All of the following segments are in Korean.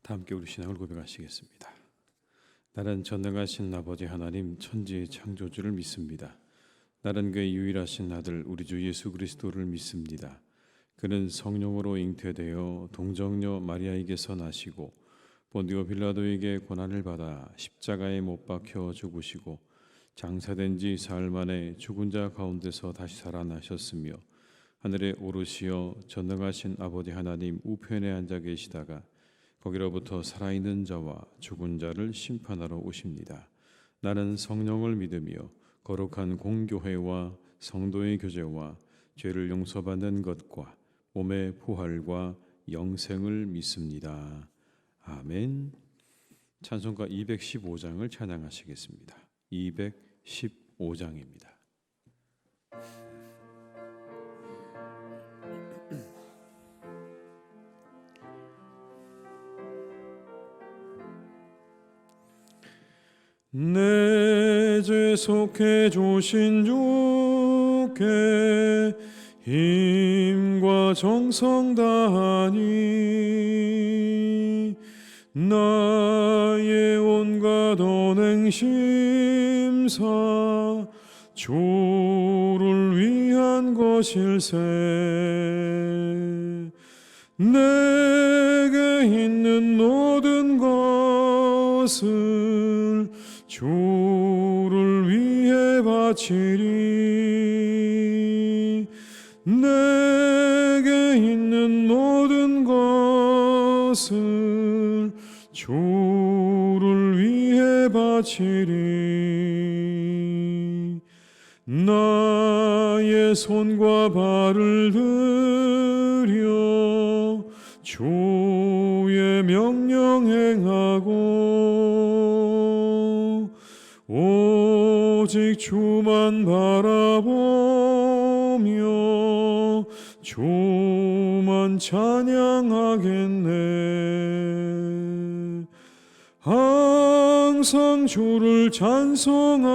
다 함께 우리 신앙을 고백하시겠습니다. 나는 전능하신 아버지 하나님 천지의 창조주를 믿습니다. 나는 그의 유일하신 아들 우리 주 예수 그리스도를 믿습니다. 그는 성령으로 잉태되어 동정녀 마리아에게서 나시고 본디오 빌라도에게 고난을 받아 십자가에 못 박혀 죽으시고 장사된 지 사흘 만에 죽은 자 가운데서 다시 살아나셨으며 하늘에 오르시어 전능하신 아버지 하나님 우편에 앉아 계시다가 거기로부터 살아있는 자와 죽은 자를 심판하러 오십니다. 나는 성령을 믿으며 거룩한 공교회와 성도의 교제와 죄를 용서받는 것과 몸의 부활과 영생을 믿습니다. 아멘. 찬송가 215장을 찬양하시겠습니다. 215장입니다. 내 죄 속해 주신 주께 힘과 정성 다하니 나의 온갖 언행심사 주를 위한 것일세. 내게 있는 모든 것을 주를 위해 바치리. 내게 있는 모든 것을 주를 위해 바치리. 나의 손과 발을 들여 주의 명령 행하고 오직 주만 바라보며 주만 찬양하겠네. 항상 주를 찬송하며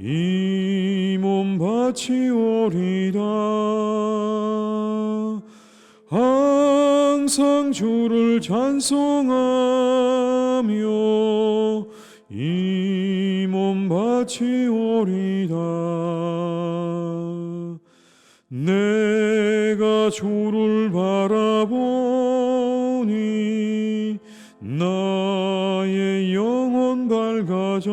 이 몸 바치오리다. 항상 주를 찬송하며 이 몸 바치오리다. 내가 주를 바라보니 나의 영혼 밝아져.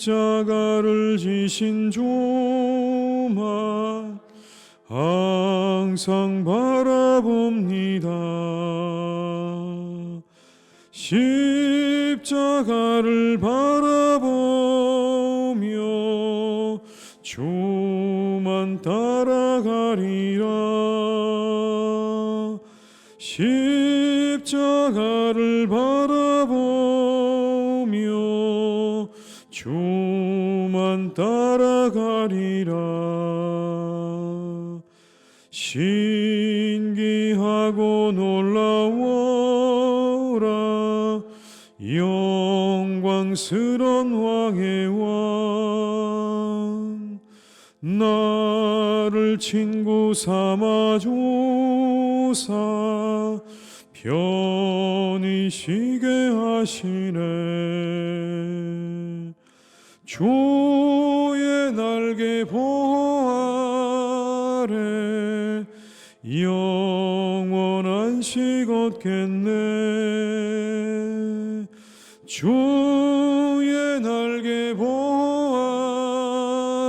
십자가를 지신 주만 항상 바라봅니다. 십자가를 바라보며 주만 따라가리라. 십자가를 바라보며 주만 따라가리라. 신기하고 놀라워라. 영광스런 왕의 왕. 나를 친구 삼아주사 편히 쉬게 하시네. 주의 날개 보호 아래 영원한 안식 얻겠네. 주의 날개 보호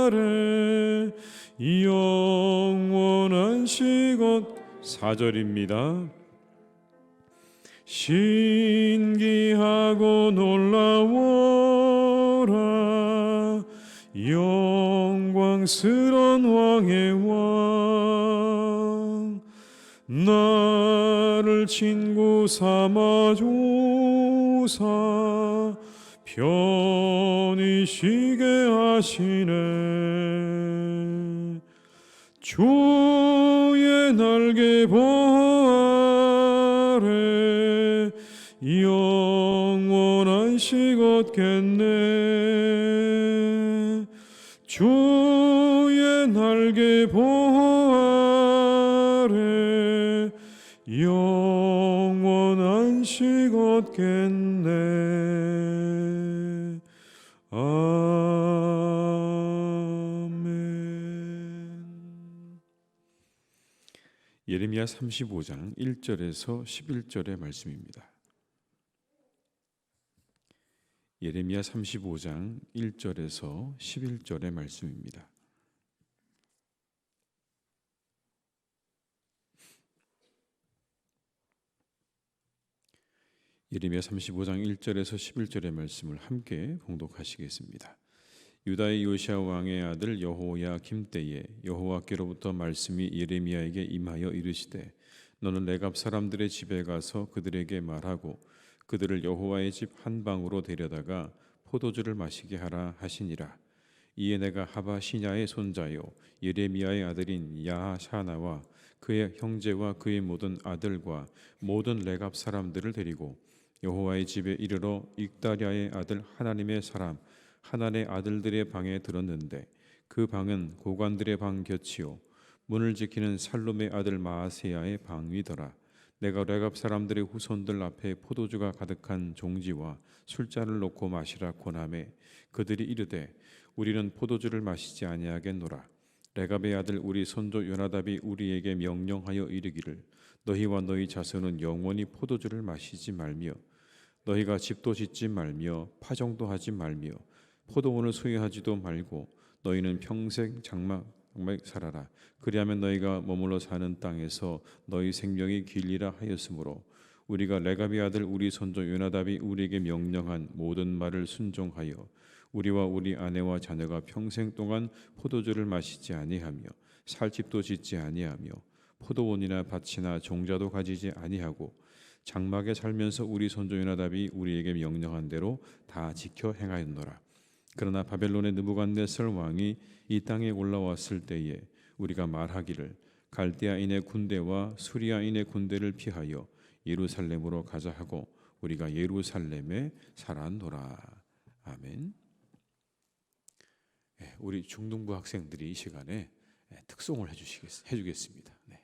아래 영원한 안식 얻. 4절입니다. 신기하고 놀라워라. 영광스런 왕의 왕. 나를 친구 삼아주사 편히 쉬게 하시네. 주의 날개 보호 아래 영원한 안식 얻겠네. 주의 날개 보호 얻겠네. 아멘. 예레미야 35장 1절에서 11절의 말씀입니다. 예레미야 35장 1절에서 11절의 말씀입니다. 예레미야 35장 1절에서 11절의 말씀을 함께 봉독하시겠습니다. 유다의 요시야 왕의 아들 여호야김 때에 여호와께로부터 말씀이 예레미야에게 임하여 이르시되 너는 레갑 사람들의 집에 가서 그들에게 말하고 그들을 여호와의 집 한 방으로 데려다가 포도주를 마시게 하라 하시니라. 이에 내가 하바 시냐의 손자요 예레미야의 아들인 야하샤나와 그의 형제와 그의 모든 아들과 모든 레갑 사람들을 데리고 여호와의 집에 이르러 익다랴의 아들 하나님의 사람 하나님의 아들들의 방에 들었는데 그 방은 고관들의 방 곁이요 문을 지키는 살룸의 아들 마아세야의 방이더라. 내가 레갑 사람들의 후손들 앞에 포도주가 가득한 종지와 술잔을 놓고 마시라 권하매 그들이 이르되 우리는 포도주를 마시지 아니하겠노라. 레갑의 아들 우리 손조 요나답이 우리에게 명령하여 이르기를 너희와 너희 자손은 영원히 포도주를 마시지 말며 너희가 집도 짓지 말며 파종도 하지 말며 포도원을 소유하지도 말고 너희는 평생 장막 살아라. 그리하면 너희가 머물러 사는 땅에서 너희 생명이 길리라 하였으므로 우리가 레갑의 아들 우리 손조 요나답이 우리에게 명령한 모든 말을 순종하여 우리와 우리 아내와 자녀가 평생 동안 포도주를 마시지 아니하며 살 집도 짓지 아니하며 포도원이나 밭이나 종자도 가지지 아니하고 장막에 살면서 우리 손조 요나답이 우리에게 명령한 대로 다 지켜 행하였노라. 그러나 바벨론의 느부갓네살 왕이 이 땅에 올라왔을 때에 우리가 말하기를 갈대아인의 군대와 수리아인의 군대를 피하여 예루살렘으로 가자 하고 우리가 예루살렘에 살았노라. 아멘. 우리 중등부 학생들이 이 시간에 특송을 해주겠습니다. 네.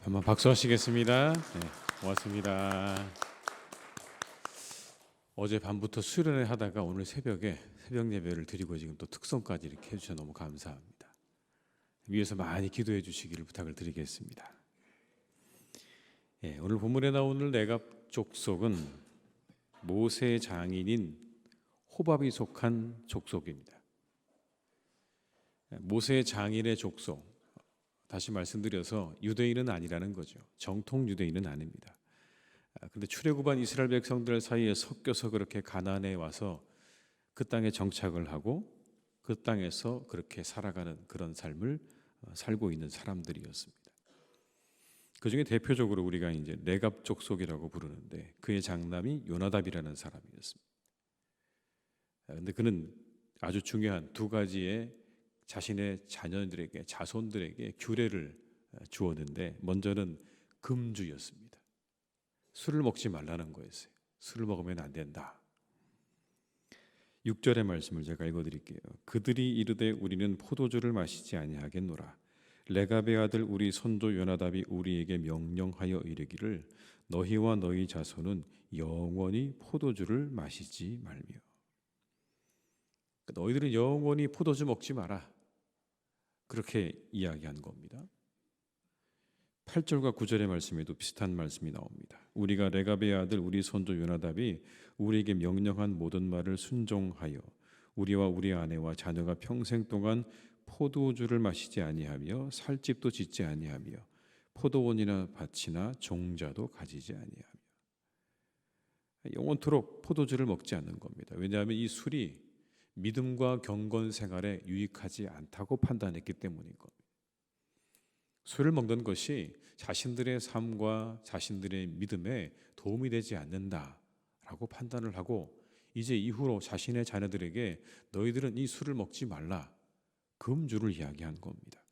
한번 박수하시겠습니다. 네, 고맙습니다. 어제 밤부터 수련회 하다가 오늘 새벽에 새벽 예배를 드리고 지금 또 특송까지 이렇게 해주셔서 너무 감사합니다. 위에서 많이 기도해 주시기를 부탁을 드리겠습니다. 오늘 본문에 나오는 레갑 족속은 모세의 장인인 호밥이 속한 족속입니다. 모세의 장인의 족속, 다시 말씀드려서 유대인은 아니라는 거죠. 정통 유대인은 아닙니다. 그런데 출애굽한 이스라엘 백성들 사이에 섞여서 그렇게 가나안에 와서 그 땅에 정착을 하고 그 땅에서 그렇게 살아가는 그런 삶을 살고 있는 사람들이었습니다. 그 중에 대표적으로 우리가 이제 레갑 족속이라고 부르는데 그의 장남이 요나답이라는 사람이었습니다. 그런데 그는 아주 중요한 두 가지의 자신의 자녀들에게 자손들에게 규례를 주었는데 먼저는 금주였습니다. 술을 먹지 말라는 거였어요. 술을 먹으면 안 된다. 6절의 말씀을 제가 읽어드릴게요. 그들이 이르되 우리는 포도주를 마시지 아니하겠노라. 레갑의 아들 우리 선조 요나답이 우리에게 명령하여 이르기를 너희와 너희 자손은 영원히 포도주를 마시지 말며. 너희들은 영원히 포도주 먹지 마라. 그렇게 이야기한 겁니다. 8절과 9절의 말씀에도 비슷한 말씀이 나옵니다. 우리가 레갑의 아들 우리 선조 요나답이 우리에게 명령한 모든 말을 순종하여 우리와 우리 아내와 자녀가 평생 동안 포도주를 마시지 아니하며 살집도 짓지 아니하며 포도원이나 밭이나 종자도 가지지 아니하며. 영원토록 포도주를 먹지 않는 겁니다. 왜냐하면 이 술이 믿음과 경건 생활에 유익하지 않다고 판단했기 때문인 겁니다. 술을 먹는 것이 자신들의 삶과 자신들의 믿음에 도움이 되지 않는다라고 판단을 하고 이제 이후로 자신의 자녀들에게 너희들은 이 술을 먹지 말라, 금주를 이야기한 겁니다.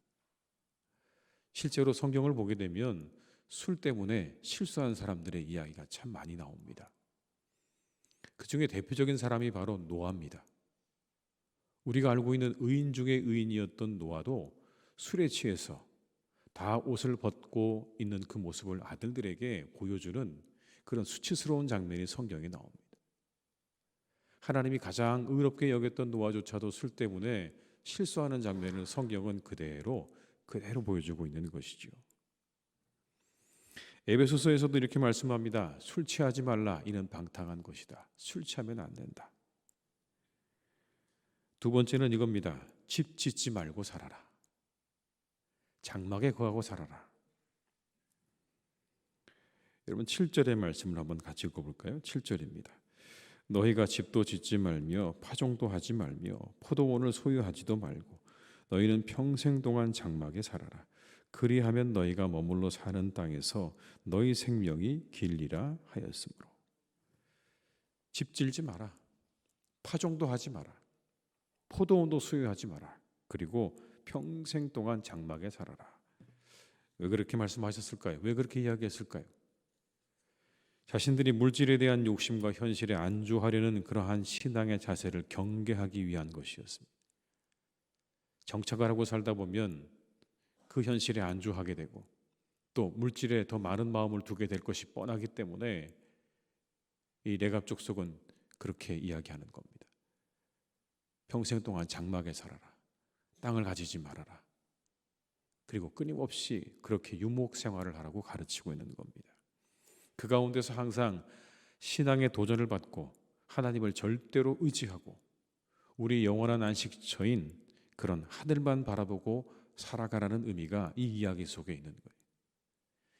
실제로 성경을 보게 되면 술 때문에 실수한 사람들의 이야기가 참 많이 나옵니다. 그 중에 대표적인 사람이 바로 노아입니다. 우리가 알고 있는 의인 중에 의인이었던 노아도 술에 취해서 다 옷을 벗고 있는 그 모습을 아들들에게 보여주는 그런 수치스러운 장면이 성경에 나옵니다. 하나님이 가장 의롭게 여겼던 노아조차도 술 때문에 실수하는 장면을 성경은 그대로 보여주고 있는 것이죠. 에베소서에서도 이렇게 말씀합니다. 술 취하지 말라. 이는 방탕한 것이다. 술 취하면 안 된다. 두 번째는 이겁니다. 집 짓지 말고 살아라. 장막에 거하고 살아라. 여러분 7절의 말씀을 한번 같이 읽어볼까요? 7절입니다. 너희가 집도 짓지 말며 파종도 하지 말며 포도원을 소유하지도 말고 너희는 평생 동안 장막에 살아라. 그리하면 너희가 머물러 사는 땅에서 너희 생명이 길리라 하였으므로. 집 짓지 마라. 파종도 하지 마라. 포도원도 소유하지 마라. 그리고 평생 동안 장막에 살아라. 왜 그렇게 말씀하셨을까요? 왜 그렇게 이야기했을까요? 자신들이 물질에 대한 욕심과 현실에 안주하려는 그러한 신앙의 자세를 경계하기 위한 것이었습니다. 정착을 하고 살다 보면 그 현실에 안주하게 되고 또 물질에 더 많은 마음을 두게 될 것이 뻔하기 때문에 이 레갑 족속은 그렇게 이야기하는 겁니다. 평생 동안 장막에 살아라. 땅을 가지지 말아라. 그리고 끊임없이 그렇게 유목 생활을 하라고 가르치고 있는 겁니다. 그 가운데서 항상 신앙의 도전을 받고 하나님을 절대로 의지하고 우리 영원한 안식처인 그런 하늘만 바라보고 살아가라는 의미가 이 이야기 속에 있는 거예요.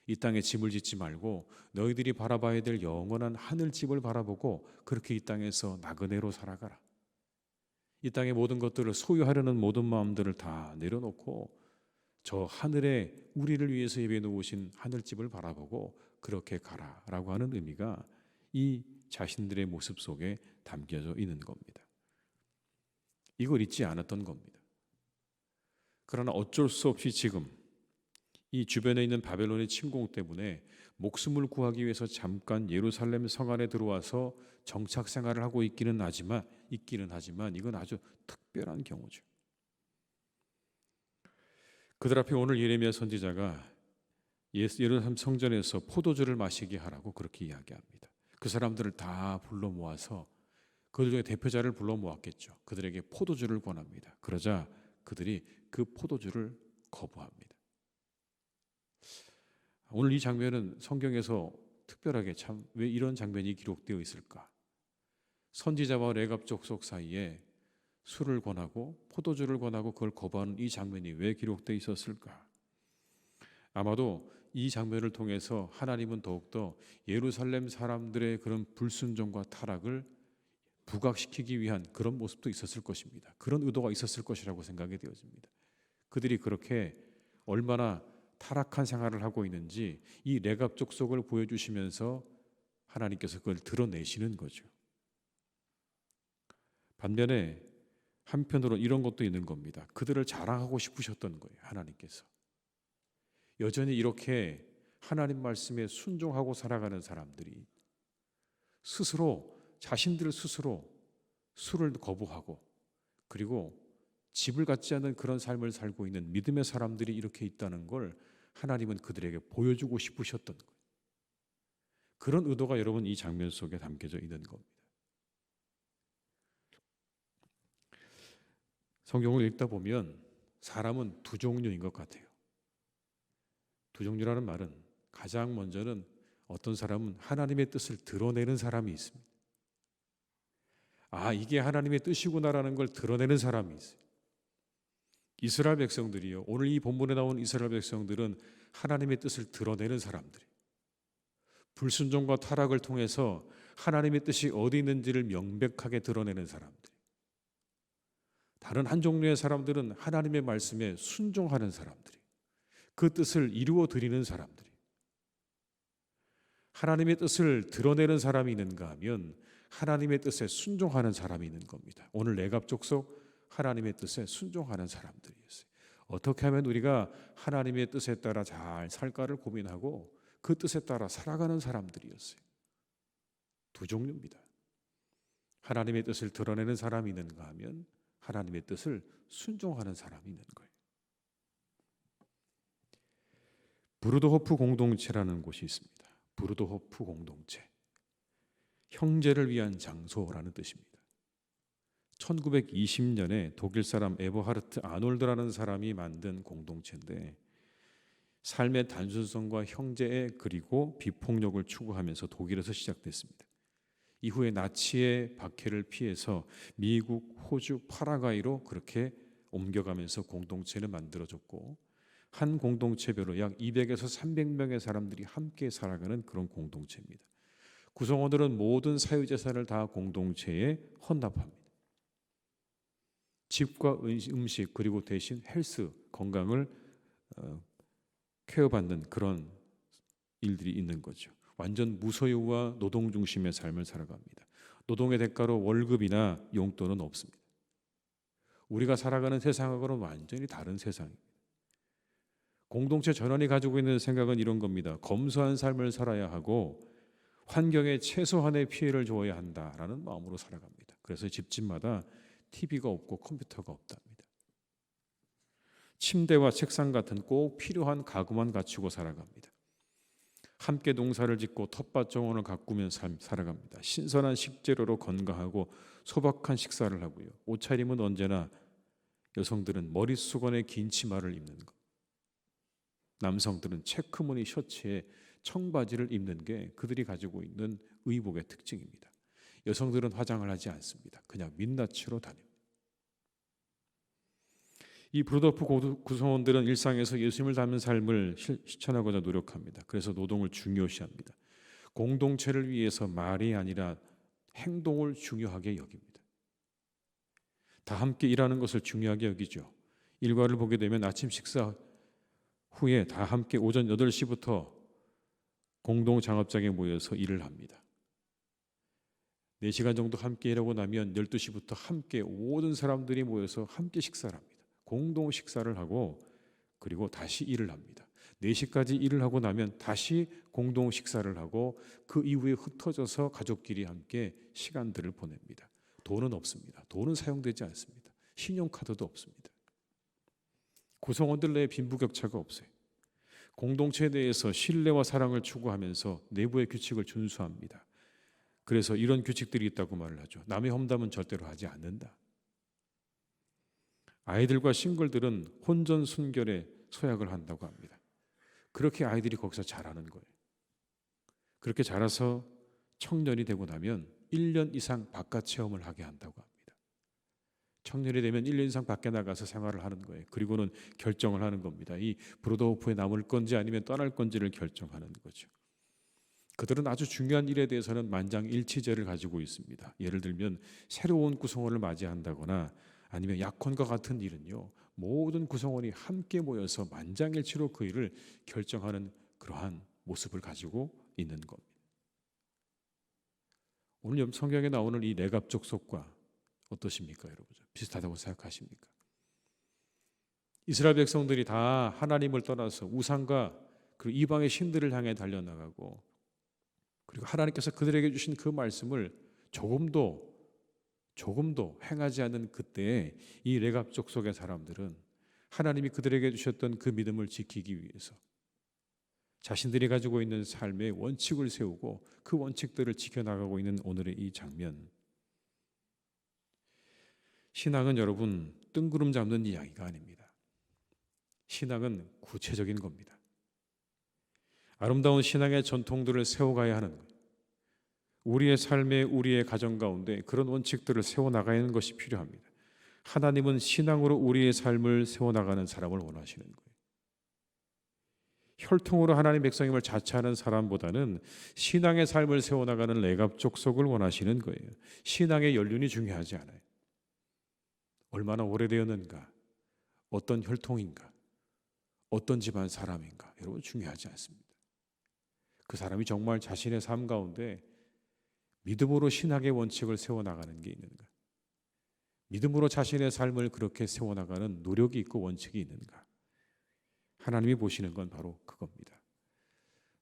이 땅에 집을 짓지 말고 너희들이 바라봐야 될 영원한 하늘집을 바라보고 그렇게 이 땅에서 나그네로 살아가라. 이 땅의 모든 것들을 소유하려는 모든 마음들을 다 내려놓고 저 하늘에 우리를 위해서 예비해 놓으신 하늘집을 바라보고 그렇게 가라라고 하는 의미가 이 자신들의 모습 속에 담겨져 있는 겁니다. 이걸 잊지 않았던 겁니다. 그러나 어쩔 수 없이 지금 이 주변에 있는 바벨론의 침공 때문에 목숨을 구하기 위해서 잠깐 예루살렘 성 안에 들어와서 정착 생활을 하고 있기는 하지만 이건 아주 특별한 경우죠. 그들 앞에 오늘 예레미야 선지자가 예루살렘 성전에서 포도주를 마시게 하라고 그렇게 이야기합니다. 그 사람들을 다 불러 모아서 그들 중에 대표자를 불러 모았겠죠. 그들에게 포도주를 권합니다. 그러자 그들이 그 포도주를 거부합니다. 오늘 이 장면은 성경에서 특별하게 참 왜 이런 장면이 기록되어 있을까? 선지자와 레갑 족속 사이에 술을 권하고 포도주를 권하고 그걸 거부하는 이 장면이 왜 기록되어 있었을까? 아마도 이 장면을 통해서 하나님은 더욱더 예루살렘 사람들의 그런 불순종과 타락을 부각시키기 위한 그런 모습도 있었을 것입니다. 그런 의도가 있었을 것이라고 생각이 되어집니다. 그들이 그렇게 얼마나 타락한 생활을 하고 있는지 이 레갑 족속을 보여주시면서 하나님께서 그걸 드러내시는 거죠. 반면에 한편으로 이런 것도 있는 겁니다. 그들을 자랑하고 싶으셨던 거예요. 하나님께서 여전히 이렇게 하나님 말씀에 순종하고 살아가는 사람들이 자신들 스스로 술을 거부하고 그리고 집을 갖지 않는 그런 삶을 살고 있는 믿음의 사람들이 이렇게 있다는 걸 하나님은 그들에게 보여주고 싶으셨던 거예요. 그런 의도가 여러분 이 장면 속에 담겨져 있는 겁니다. 성경을 읽다 보면 사람은 두 종류인 것 같아요. 두 종류라는 말은 가장 먼저는 어떤 사람은 하나님의 뜻을 드러내는 사람이 있습니다. 이게 하나님의 뜻이구나라는 걸 드러내는 사람이 있어요. 이스라엘 백성들이요. 오늘 이 본문에 나온 이스라엘 백성들은 하나님의 뜻을 드러내는 사람들이에요. 불순종과 타락을 통해서 하나님의 뜻이 어디 있는지를 명백하게 드러내는 사람들. 다른 한 종류의 사람들은 하나님의 말씀에 순종하는 사람들이, 그 뜻을 이루어 드리는 사람들이. 하나님의 뜻을 드러내는 사람이 있는가 하면 하나님의 뜻에 순종하는 사람이 있는 겁니다. 오늘 레갑 족속 하나님의 뜻에 순종하는 사람들이었어요. 어떻게 하면 우리가 하나님의 뜻에 따라 잘 살까를 고민하고 그 뜻에 따라 살아가는 사람들이었어요. 두 종류입니다. 하나님의 뜻을 드러내는 사람이 있는가 하면 하나님의 뜻을 순종하는 사람이 있는 거예요. 브루드호프 공동체라는 곳이 있습니다. 브루드호프 공동체, 형제를 위한 장소라는 뜻입니다. 1920년에 독일 사람 에버하르트 아놀드라는 사람이 만든 공동체인데 삶의 단순성과 형제애 그리고 비폭력을 추구하면서 독일에서 시작됐습니다. 이후에 나치의 박해를 피해서 미국, 호주, 파라과이로 그렇게 옮겨가면서 공동체를 만들어졌고 한 공동체별로 약 200에서 300명의 사람들이 함께 살아가는 그런 공동체입니다. 구성원들은 모든 사유재산을 다 공동체에 헌납합니다. 집과 음식 그리고 대신 헬스, 건강을 케어받는 그런 일들이 있는 거죠. 완전 무소유와 노동 중심의 삶을 살아갑니다. 노동의 대가로 월급이나 용돈은 없습니다. 우리가 살아가는 세상하고는 완전히 다른 세상입니다. 공동체 전원이 가지고 있는 생각은 이런 겁니다. 검소한 삶을 살아야 하고 환경에 최소한의 피해를 줘야 한다라는 마음으로 살아갑니다. 그래서 집집마다 TV가 없고 컴퓨터가 없답니다. 침대와 책상 같은 꼭 필요한 가구만 갖추고 살아갑니다. 함께 농사를 짓고 텃밭 정원을 가꾸며 살아갑니다. 신선한 식재료로 건강하고 소박한 식사를 하고요. 옷차림은 언제나 여성들은 머릿수건에 긴 치마를 입는 것, 남성들은 체크무늬 셔츠에 청바지를 입는 게 그들이 가지고 있는 의복의 특징입니다. 여성들은 화장을 하지 않습니다. 그냥 민낯으로 다닙니다. 이 브루더프 구성원들은 일상에서 예수님을 닮은 삶을 실천하고자 노력합니다. 그래서 노동을 중요시합니다. 공동체를 위해서 말이 아니라 행동을 중요하게 여깁니다. 다 함께 일하는 것을 중요하게 여기죠. 일과를 보게 되면 아침 식사 후에 다 함께 오전 8시부터 공동 장업장에 모여서 일을 합니다. 4시간 정도 함께 일하고 나면 12시부터 함께 모든 사람들이 모여서 함께 식사를 합니다. 공동 식사를 하고 그리고 다시 일을 합니다. 4시까지 일을 하고 나면 다시 공동 식사를 하고 그 이후에 흩어져서 가족끼리 함께 시간들을 보냅니다. 돈은 없습니다. 돈은 사용되지 않습니다. 신용카드도 없습니다. 구성원들 내에 빈부격차가 없어요. 공동체에 대해서 신뢰와 사랑을 추구하면서 내부의 규칙을 준수합니다. 그래서 이런 규칙들이 있다고 말을 하죠. 남의 험담은 절대로 하지 않는다. 아이들과 싱글들은 혼전순결에 서약을 한다고 합니다. 그렇게 아이들이 거기서 자라는 거예요. 그렇게 자라서 청년이 되고 나면 1년 이상 바깥 체험을 하게 한다고 합니다. 청년이 되면 1년 이상 밖에 나가서 생활을 하는 거예요. 그리고는 결정을 하는 겁니다. 이 브로더호프에 남을 건지 아니면 떠날 건지를 결정하는 거죠. 그들은 아주 중요한 일에 대해서는 만장일치제를 가지고 있습니다. 예를 들면 새로운 구성원을 맞이한다거나 아니면 약혼과 같은 일은요, 모든 구성원이 함께 모여서 만장일치로 그 일을 결정하는 그러한 모습을 가지고 있는 겁니다. 오늘 성경에 나오는 이 레갑 족속과 어떠십니까, 여러분? 비슷하다고 생각하십니까? 이스라엘 백성들이 다 하나님을 떠나서 우상과 그리고 이방의 신들을 향해 달려나가고, 그리고 하나님께서 그들에게 주신 그 말씀을 조금도 행하지 않는 그때에 이 레갑 족속의 사람들은 하나님이 그들에게 주셨던 그 믿음을 지키기 위해서 자신들이 가지고 있는 삶의 원칙을 세우고 그 원칙들을 지켜나가고 있는 오늘의 이 장면. 신앙은 여러분 뜬구름 잡는 이야기가 아닙니다. 신앙은 구체적인 겁니다. 아름다운 신앙의 전통들을 세워가야 하는 거예요. 우리의 삶에 우리의 가정 가운데 그런 원칙들을 세워나가는 것이 필요합니다. 하나님은 신앙으로 우리의 삶을 세워나가는 사람을 원하시는 거예요. 혈통으로 하나님 백성임을 자처하는 사람보다는 신앙의 삶을 세워나가는 레갑 족속을 원하시는 거예요. 신앙의 연륜이 중요하지 않아요. 얼마나 오래되었는가, 어떤 혈통인가, 어떤 집안 사람인가, 여러분 중요하지 않습니다. 그 사람이 정말 자신의 삶 가운데 믿음으로 신학의 원칙을 세워나가는 게 있는가, 믿음으로 자신의 삶을 그렇게 세워나가는 노력이 있고 원칙이 있는가, 하나님이 보시는 건 바로 그겁니다.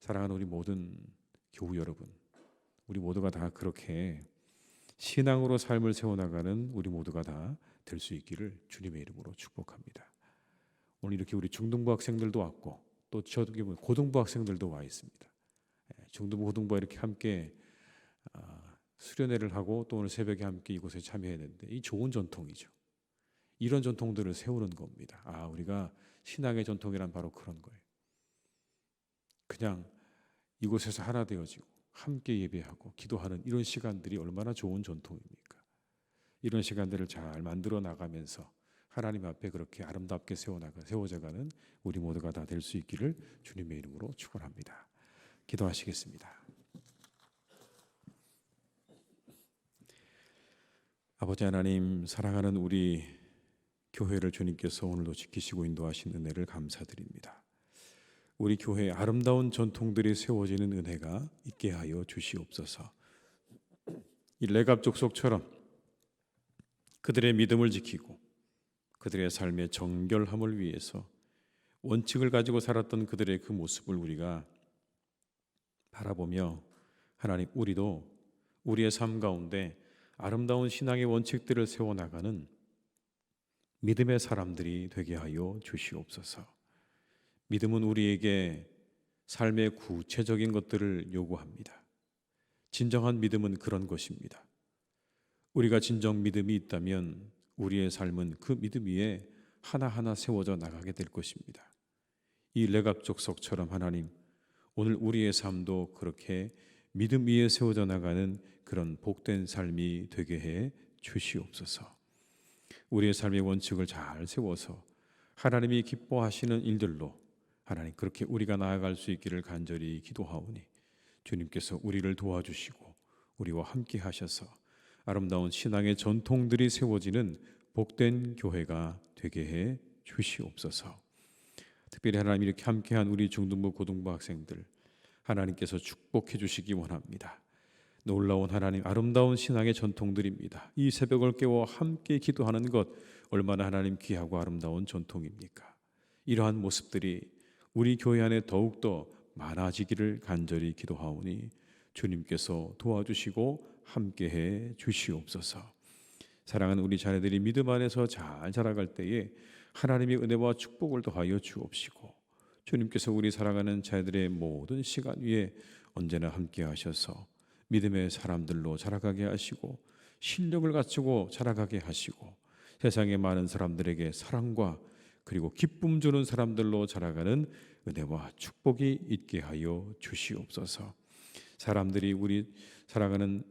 사랑하는 우리 모든 교우 여러분, 우리 모두가 다 그렇게 신앙으로 삶을 세워나가는 우리 모두가 다 될 수 있기를 주님의 이름으로 축복합니다. 오늘 이렇게 우리 중등부 학생들도 왔고 또 저기 고등부 학생들도 와 있습니다. 중등부 고등부가 이렇게 함께 수련회를 하고 또 오늘 새벽에 함께 이곳에 참여했는데 이 좋은 전통이죠. 이런 전통들을 세우는 겁니다. 우리가 신앙의 전통이란 바로 그런 거예요. 그냥 이곳에서 하나 되어지고 함께 예배하고 기도하는 이런 시간들이 얼마나 좋은 전통입니까? 이런 시간들을 잘 만들어 나가면서 하나님 앞에 그렇게 아름답게 세워져가는 우리 모두가 다 될 수 있기를 주님의 이름으로 축원합니다. 기도하시겠습니다. 아버지 하나님, 사랑하는 우리 교회를 주님께서 오늘도 지키시고 인도하신 은혜를 감사드립니다. 우리 교회에 아름다운 전통들이 세워지는 은혜가 있게 하여 주시옵소서. 이 레갑 족속처럼 그들의 믿음을 지키고 그들의 삶의 정결함을 위해서 원칙을 가지고 살았던 그들의 그 모습을 우리가 바라보며 하나님, 우리도 우리의 삶 가운데 아름다운 신앙의 원칙들을 세워나가는 믿음의 사람들이 되게 하여 주시옵소서. 믿음은 우리에게 삶의 구체적인 것들을 요구합니다. 진정한 믿음은 그런 것입니다. 우리가 진정 믿음이 있다면 우리의 삶은 그 믿음 위에 하나하나 세워져 나가게 될 것입니다. 이 레갑 족속처럼 하나님, 오늘 우리의 삶도 그렇게 믿음 위에 세워져 나가는 그런 복된 삶이 되게 해 주시옵소서. 우리의 삶의 원칙을 잘 세워서 하나님이 기뻐하시는 일들로 하나님 그렇게 우리가 나아갈 수 있기를 간절히 기도하오니 주님께서 우리를 도와주시고 우리와 함께 하셔서 아름다운 신앙의 전통들이 세워지는 복된 교회가 되게 해 주시옵소서. 특별히 하나님 이렇게 함께한 우리 중등부 고등부 학생들 하나님께서 축복해 주시기 원합니다. 놀라운 하나님, 아름다운 신앙의 전통들입니다. 이 새벽을 깨워 함께 기도하는 것 얼마나 하나님 귀하고 아름다운 전통입니까? 이러한 모습들이 우리 교회 안에 더욱더 많아지기를 간절히 기도하오니 주님께서 도와주시고 함께해 주시옵소서. 사랑하는 우리 자녀들이 믿음 안에서 잘 자라갈 때에 하나님의 은혜와 축복을 더하여 주옵시고 주님께서 우리 살아가는 자들의 모든 시간 위에 언제나 함께 하셔서 믿음의 사람들로 자라가게 하시고 실력을 갖추고 자라가게 하시고 세상의 많은 사람들에게 사랑과 그리고 기쁨 주는 사람들로 자라가는 은혜와 축복이 있게 하여 주시옵소서. 사람들이 우리 살아가는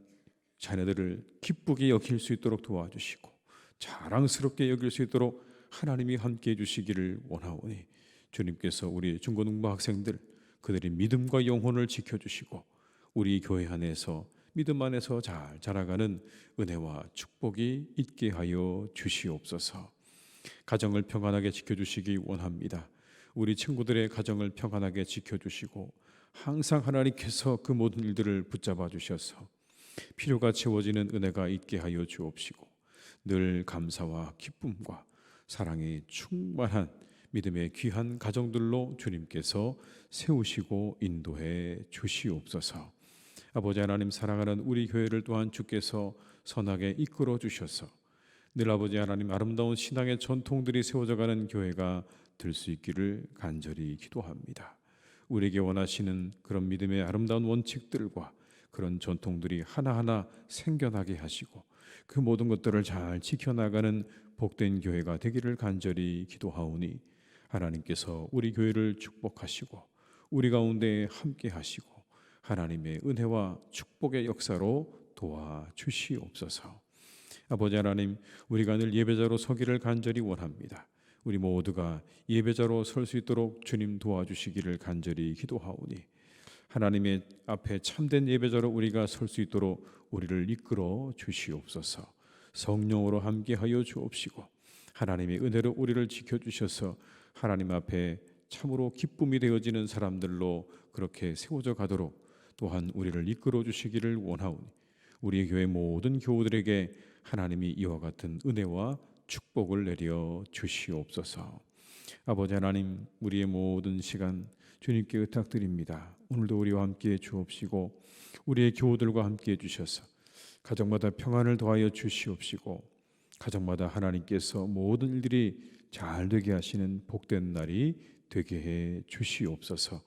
자녀들을 기쁘게 여길 수 있도록 도와주시고 자랑스럽게 여길 수 있도록 하나님이 함께해 주시기를 원하오니 주님께서 우리 중고등부 학생들 그들의 믿음과 영혼을 지켜주시고 우리 교회 안에서 믿음 안에서 잘 자라가는 은혜와 축복이 있게 하여 주시옵소서. 가정을 평안하게 지켜주시기 원합니다. 우리 친구들의 가정을 평안하게 지켜주시고 항상 하나님께서 그 모든 일들을 붙잡아 주셔서 필요가 채워지는 은혜가 있게 하여 주옵시고 늘 감사와 기쁨과 사랑이 충만한 믿음의 귀한 가정들로 주님께서 세우시고 인도해 주시옵소서. 아버지 하나님, 사랑하는 우리 교회를 또한 주께서 선하게 이끌어 주셔서 늘 아버지 하나님 아름다운 신앙의 전통들이 세워져가는 교회가 될 수 있기를 간절히 기도합니다. 우리에게 원하시는 그런 믿음의 아름다운 원칙들과 그런 전통들이 하나하나 생겨나게 하시고 그 모든 것들을 잘 지켜나가는 복된 교회가 되기를 간절히 기도하오니 하나님께서 우리 교회를 축복하시고 우리 가운데 함께 하시고 하나님의 은혜와 축복의 역사로 도와주시옵소서. 아버지 하나님, 우리가 늘 예배자로 서기를 간절히 원합니다. 우리 모두가 예배자로 설 수 있도록 주님 도와주시기를 간절히 기도하오니 하나님의 앞에 참된 예배자로 우리가 설 수 있도록 우리를 이끌어 주시옵소서. 성령으로 함께하여 주옵시고 하나님의 은혜로 우리를 지켜주셔서 하나님 앞에 참으로 기쁨이 되어지는 사람들로 그렇게 세워져 가도록 또한 우리를 이끌어 주시기를 원하오니 우리 교회 모든 교우들에게 하나님이 이와 같은 은혜와 축복을 내려 주시옵소서. 아버지 하나님, 우리의 모든 시간 주님께 의탁드립니다. 오늘도 우리와 함께해 주옵시고 우리의 교우들과 함께해 주셔서 가정마다 평안을 더하여 주시옵시고 가정마다 하나님께서 모든 일들이 잘 되게 하시는 복된 날이 되게 해 주시옵소서.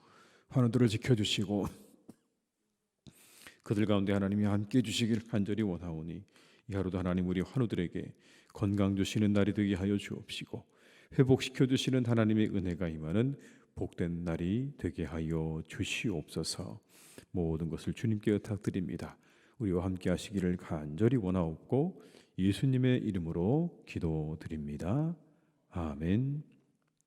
환우들을 지켜주시고 그들 가운데 하나님이 함께해 주시기를 간절히 원하오니 이 하루도 하나님 우리 환우들에게 건강 주시는 날이 되게 하여 주옵시고 회복시켜 주시는 하나님의 은혜가 임하는 복된 날이 되게 하여 주시옵소서. 모든 것을 주님께 의탁드립니다. 우리와 함께 하시기를 간절히 원하옵고 예수님의 이름으로 기도드립니다. 아멘.